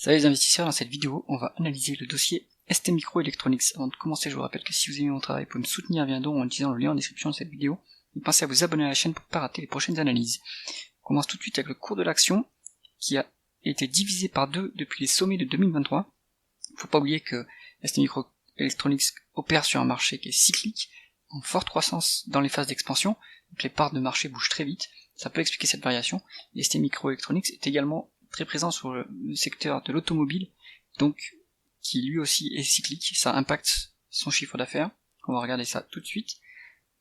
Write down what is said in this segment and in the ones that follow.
Salut les investisseurs, dans cette vidéo, on va analyser le dossier STMicroelectronics. Avant de commencer, je vous rappelle que si vous aimez mon travail, vous pouvez me soutenir via un don en utilisant le lien en description de cette vidéo. Et pensez à vous abonner à la chaîne pour ne pas rater les prochaines analyses. On commence tout de suite avec le cours de l'action, qui a été divisé par 2 depuis les sommets de 2023. Faut pas oublier que STMicroelectronics opère sur un marché qui est cyclique, en forte croissance dans les phases d'expansion, donc les parts de marché bougent très vite, ça peut expliquer cette variation. Et STMicroelectronics est également très présent sur le secteur de l'automobile, donc qui lui aussi est cyclique, ça impacte son chiffre d'affaires. On va regarder ça tout de suite.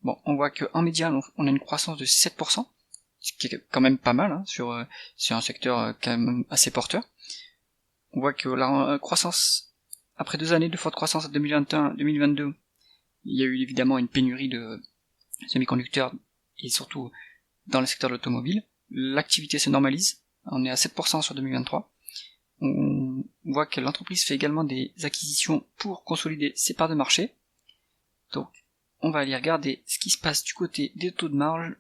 Bon, on voit qu'en médiane, on a une croissance de 7%, ce qui est quand même pas mal, hein, sur un secteur quand même assez porteur. On voit que la croissance, après 2 années de forte croissance en 2021-2022, il y a eu évidemment une pénurie de semi-conducteurs, et surtout dans le secteur de l'automobile. L'activité se normalise, on est à 7% sur 2023. On voit que l'entreprise fait également des acquisitions pour consolider ses parts de marché. Donc, on va aller regarder ce qui se passe du côté des taux de marge.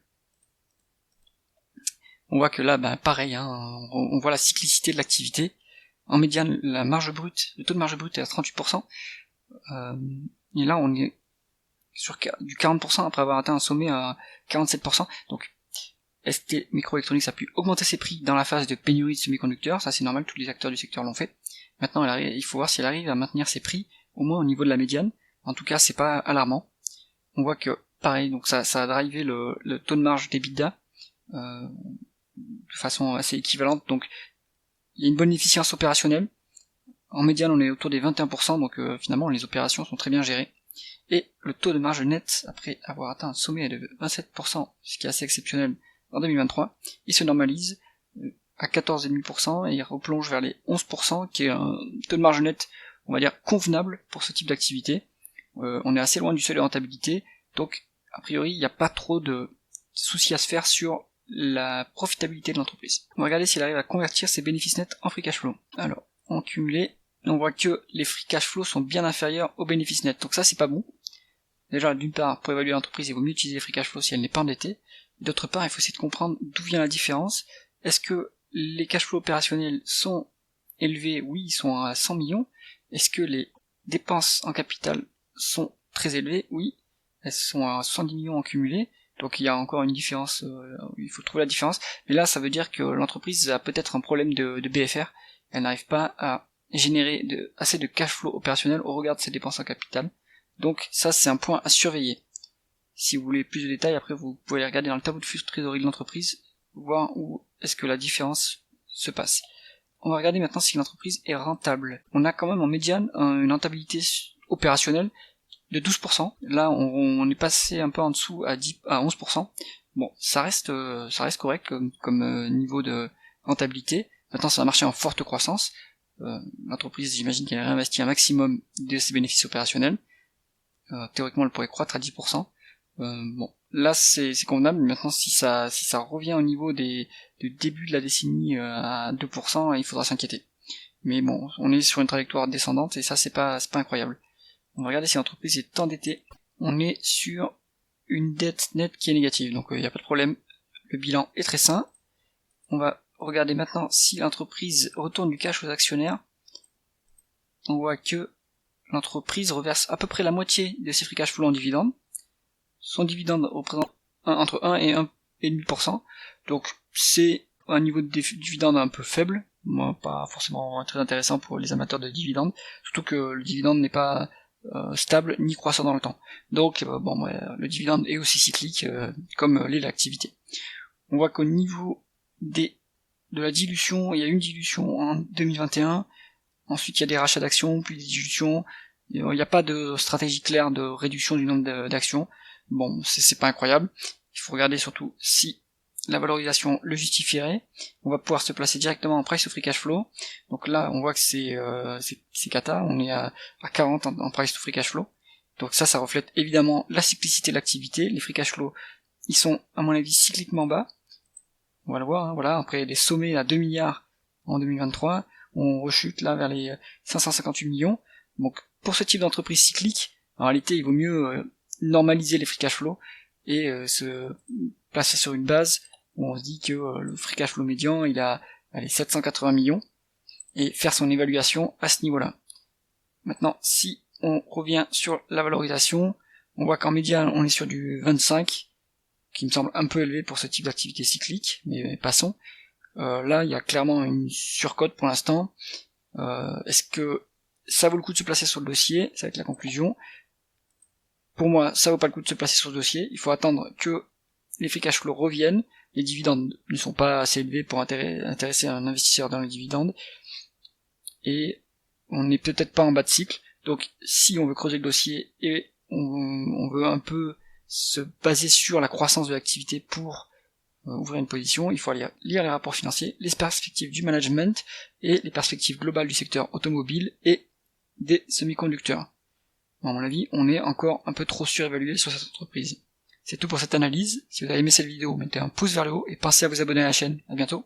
On voit que là, pareil, hein, on voit la cyclicité de l'activité. En médiane, la marge brute, le taux de marge brute est à 38%. Et là, on est sur du 40% après avoir atteint un sommet à 47%. Donc, STMicroelectronics a pu augmenter ses prix dans la phase de pénurie de semi-conducteurs, ça c'est normal, tous les acteurs du secteur l'ont fait. Maintenant il faut voir si elle arrive à maintenir ses prix, au moins au niveau de la médiane. En tout cas c'est pas alarmant. On voit que pareil, donc ça a drivé le taux de marge d'EBITDA de façon assez équivalente, donc il y a une bonne efficience opérationnelle. En médiane on est autour des 21%, donc finalement les opérations sont très bien gérées. Et le taux de marge net, après avoir atteint un sommet de 27%, ce qui est assez exceptionnel en 2023, il se normalise à 14,5% et il replonge vers les 11%, qui est un taux de marge net, on va dire, convenable pour ce type d'activité. On est assez loin du seuil de rentabilité, donc a priori il n'y a pas trop de soucis à se faire sur la profitabilité de l'entreprise. On va regarder s'il arrive à convertir ses bénéfices nets en free cash flow. Alors, en cumulé, on voit que les free cash flow sont bien inférieurs aux bénéfices nets, donc ça c'est pas bon. Déjà, d'une part, pour évaluer l'entreprise, il vaut mieux utiliser les free cash flow si elle n'est pas endettée. D'autre part, il faut essayer de comprendre d'où vient la différence. Est-ce que les cash flows opérationnels sont élevés? Oui, ils sont à 100 millions. Est-ce que les dépenses en capital sont très élevées? Oui, elles sont à 70 millions en cumulé. Donc il y a encore une différence, il faut trouver la différence. Mais là, ça veut dire que l'entreprise a peut-être un problème de BFR. Elle n'arrive pas à générer assez de cash flow opérationnel au regard de ses dépenses en capital. Donc ça, c'est un point à surveiller. Si vous voulez plus de détails, après vous pouvez aller regarder dans le tableau de flux de trésorerie de l'entreprise, voir où est-ce que la différence se passe. On va regarder maintenant si l'entreprise est rentable. On a quand même en médiane une rentabilité opérationnelle de 12%. Là, on est passé un peu en dessous à 11%. Bon, ça reste correct comme niveau de rentabilité. Maintenant, c'est un marché en forte croissance. L'entreprise, j'imagine qu'elle a réinvesti un maximum de ses bénéfices opérationnels. Théoriquement, elle pourrait croître à 10%. Bon, là c'est convenable, mais maintenant si ça revient au niveau du début de la décennie à 2%, il faudra s'inquiéter. Mais bon, on est sur une trajectoire descendante et ça c'est pas incroyable. On va regarder si l'entreprise est endettée. On est sur une dette nette qui est négative, donc il n'y a pas de problème, le bilan est très sain. On va regarder maintenant si l'entreprise retourne du cash aux actionnaires. On voit que l'entreprise reverse à peu près la moitié de ses free cash flow en dividendes. Son dividende représente entre 1 et 1,5%, donc c'est un niveau de dividende un peu faible, pas forcément très intéressant pour les amateurs de dividendes, surtout que le dividende n'est pas stable ni croissant dans le temps. Donc le dividende est aussi cyclique comme l'est l'activité. On voit qu'au niveau de la dilution, il y a une dilution en 2021, ensuite il y a des rachats d'actions, puis des dilutions. Il n'y a pas de stratégie claire de réduction du nombre d'actions. Bon, c'est pas incroyable. Il faut regarder surtout si la valorisation le justifierait. On va pouvoir se placer directement en price to free cash flow. Donc là, on voit que c'est cata. On est à 40 en price to free cash flow. Donc ça reflète évidemment la cyclicité de l'activité. Les free cash flow, ils sont à mon avis cycliquement bas. On va le voir, hein, voilà. Après les sommets à 2 milliards en 2023, on rechute là vers les 558 millions. Donc pour ce type d'entreprise cyclique, en réalité, il vaut mieux normaliser les free cash flow et se placer sur une base où on se dit que le free cash flow médian il a 780 millions. et faire son évaluation à ce niveau-là. Maintenant, si on revient sur la valorisation, on voit qu'en médiane, on est sur du 25, qui me semble un peu élevé pour ce type d'activité cyclique, mais passons. Là, il y a clairement une surcote pour l'instant. Est-ce que ça vaut le coup de se placer sur le dossier? Ça va être la conclusion. Pour moi, ça vaut pas le coup de se placer sur le dossier. Il faut attendre que les free cash flow reviennent. Les dividendes ne sont pas assez élevés pour intéresser un investisseur dans les dividendes. Et on n'est peut-être pas en bas de cycle. Donc, si on veut creuser le dossier et on veut un peu se baser sur la croissance de l'activité pour ouvrir une position, il faut aller lire les rapports financiers, les perspectives du management et les perspectives globales du secteur automobile et des semi-conducteurs. À mon avis, on est encore un peu trop surévalué sur cette entreprise. C'est tout pour cette analyse. Si vous avez aimé cette vidéo, mettez un pouce vers le haut et pensez à vous abonner à la chaîne. À bientôt.